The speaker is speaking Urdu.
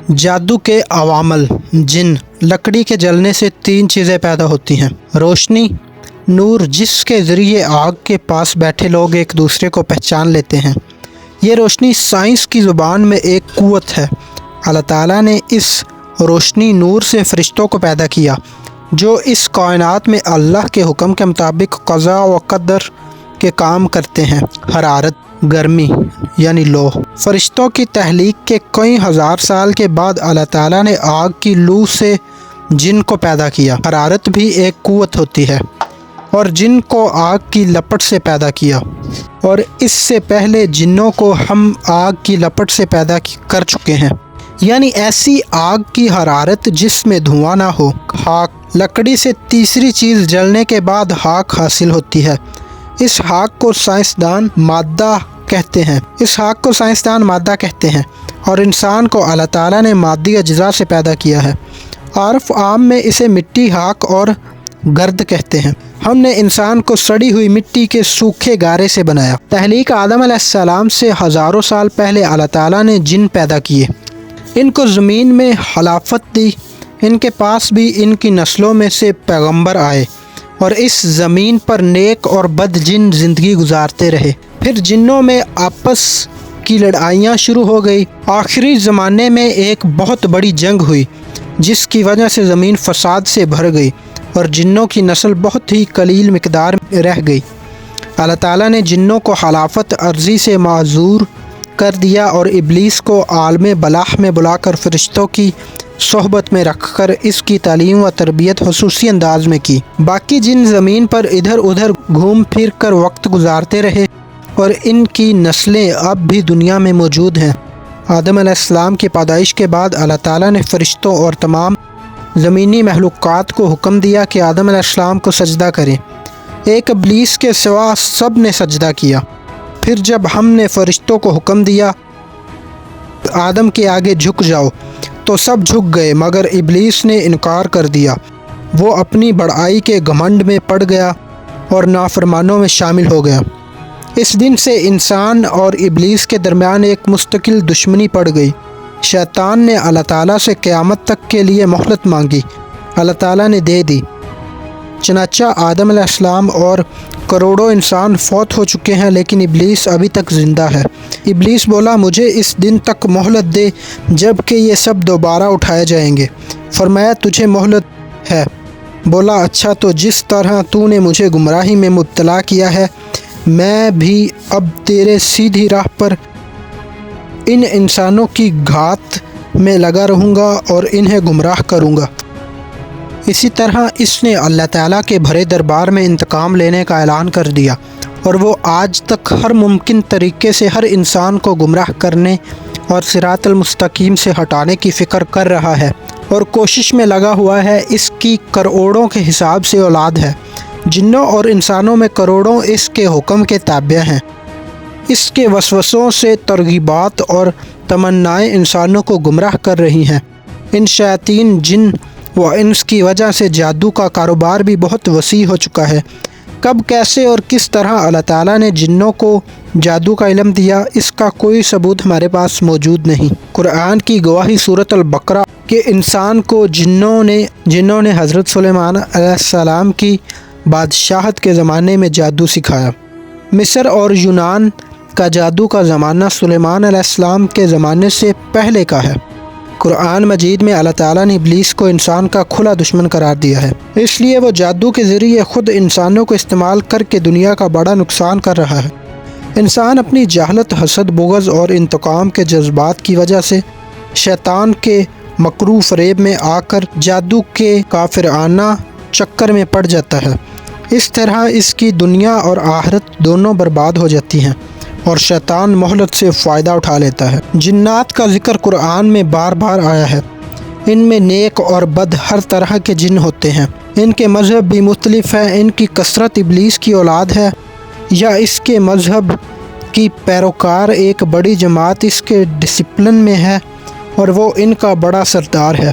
جادو کے عوامل جن لکڑی کے جلنے سے 3 چیزیں پیدا ہوتی ہیں۔ روشنی، نور جس کے ذریعے آگ کے پاس بیٹھے لوگ ایک دوسرے کو پہچان لیتے ہیں۔ یہ روشنی سائنس کی زبان میں ایک قوت ہے۔ اللہ تعالیٰ نے اس روشنی نور سے فرشتوں کو پیدا کیا جو اس کائنات میں اللہ کے حکم کے مطابق قضاء و قدر کے کام کرتے ہیں۔ حرارت، گرمی یعنی لو۔ فرشتوں کی تخلیق کے کئی ہزار سال کے بعد اللہ تعالیٰ نے آگ کی لو سے جن کو پیدا کیا۔ حرارت بھی ایک قوت ہوتی ہے اور جن کو آگ کی لپٹ سے پیدا کیا، اور اس سے پہلے جنوں کو ہم آگ کی لپٹ سے پیدا کر چکے ہیں، یعنی ایسی آگ کی حرارت جس میں دھواں نہ ہو۔ خاک، لکڑی سے تیسری چیز جلنے کے بعد خاک حاصل ہوتی ہے۔ اس خاک کو سائنسدان مادہ کہتے ہیں اور انسان کو اللہ تعالیٰ نے مادی اجزاء سے پیدا کیا ہے۔ عرف عام میں اسے مٹی، خاک اور گرد کہتے ہیں۔ ہم نے انسان کو سڑی ہوئی مٹی کے سوکھے گارے سے بنایا۔ تخلیق آدم علیہ السلام سے ہزاروں سال پہلے اللہ تعالیٰ نے جن پیدا کیے، ان کو زمین میں خلافت دی۔ ان کے پاس بھی ان کی نسلوں میں سے پیغمبر آئے اور اس زمین پر نیک اور بد جن زندگی گزارتے رہے۔ پھر جنوں میں آپس کی لڑائیاں شروع ہو گئی۔ آخری زمانے میں ایک بہت بڑی جنگ ہوئی جس کی وجہ سے زمین فساد سے بھر گئی اور جنوں کی نسل بہت ہی قلیل مقدار میں رہ گئی۔ اللہ تعالیٰ نے جنوں کو خلافت عرضی سے معذور کر دیا اور ابلیس کو عالم بلاح میں بلا کر فرشتوں کی صحبت میں رکھ کر اس کی تعلیم و تربیت خصوصی انداز میں کی۔ باقی جن زمین پر ادھر ادھر گھوم پھر کر وقت گزارتے رہے اور ان کی نسلیں اب بھی دنیا میں موجود ہیں۔ آدم علیہ السلام کی پیدائش کے بعد اللہ تعالیٰ نے فرشتوں اور تمام زمینی مخلوقات کو حکم دیا کہ آدم علیہ السلام کو سجدہ کریں۔ ایک ابلیس کے سوا سب نے سجدہ کیا۔ پھر جب ہم نے فرشتوں کو حکم دیا آدم کے آگے جھک جاؤ تو سب جھک گئے، مگر ابلیس نے انکار کر دیا۔ وہ اپنی بڑائی کے گھمنڈ میں پڑ گیا اور نافرمانوں میں شامل ہو گیا۔ اس دن سے انسان اور ابلیس کے درمیان ایک مستقل دشمنی پڑ گئی۔ شیطان نے اللہ تعالیٰ سے قیامت تک کے لیے مہلت مانگی، اللہ تعالیٰ نے دے دی۔ چنانچہ آدم علیہ السلام اور کروڑوں انسان فوت ہو چکے ہیں، لیکن ابلیس ابھی تک زندہ ہے۔ ابلیس بولا، مجھے اس دن تک مہلت دے جب کہ یہ سب دوبارہ اٹھائے جائیں گے۔ فرمایا، تجھے مہلت ہے۔ بولا، اچھا، تو جس طرح تو نے مجھے گمراہی میں مبتلا کیا ہے، میں بھی اب تیرے سیدھی راہ پر ان انسانوں کی گھات میں لگا رہوں گا اور انہیں گمراہ کروں گا۔ اسی طرح اس نے اللہ تعالیٰ کے بھرے دربار میں انتقام لینے کا اعلان کر دیا، اور وہ آج تک ہر ممکن طریقے سے ہر انسان کو گمراہ کرنے اور صراط المستقیم سے ہٹانے کی فکر کر رہا ہے اور کوشش میں لگا ہوا ہے۔ اس کی کروڑوں کے حساب سے اولاد ہے۔ جنوں اور انسانوں میں کروڑوں اس کے حکم کے تابع ہیں۔ اس کے وسوسوں سے ترغیبات اور تمنائیں انسانوں کو گمراہ کر رہی ہیں۔ ان شیاطین جن و انس کی وجہ سے جادو کا کاروبار بھی بہت وسیع ہو چکا ہے۔ کب، کیسے اور کس طرح اللہ تعالیٰ نے جنوں کو جادو کا علم دیا، اس کا کوئی ثبوت ہمارے پاس موجود نہیں۔ قرآن کی گواہی سورۃ البقرہ کہ انسان کو جنوں نے حضرت سلیمان علیہ السلام کی بادشاہت کے زمانے میں جادو سکھایا۔ مصر اور یونان کا جادو کا زمانہ سلیمان علیہ السلام کے زمانے سے پہلے کا ہے۔ قرآن مجید میں اللہ تعالیٰ نے ابلیس کو انسان کا کھلا دشمن قرار دیا ہے، اس لیے وہ جادو کے ذریعے خود انسانوں کو استعمال کر کے دنیا کا بڑا نقصان کر رہا ہے۔ انسان اپنی جہالت، حسد، بغض اور انتقام کے جذبات کی وجہ سے شیطان کے مکروہ فریب میں آ کر جادو کے کافرانہ چکر میں پڑ جاتا ہے۔ اس طرح اس کی دنیا اور آخرت دونوں برباد ہو جاتی ہیں اور شیطان مہلت سے فائدہ اٹھا لیتا ہے۔ جنات کا ذکر قرآن میں بار بار آیا ہے۔ ان میں نیک اور بد ہر طرح کے جن ہوتے ہیں۔ ان کے مذہب بھی مختلف ہیں۔ ان کی کثرت ابلیس کی اولاد ہے یا اس کے مذہب کی پیروکار ایک بڑی جماعت اس کے ڈسپلن میں ہے اور وہ ان کا بڑا سردار ہے۔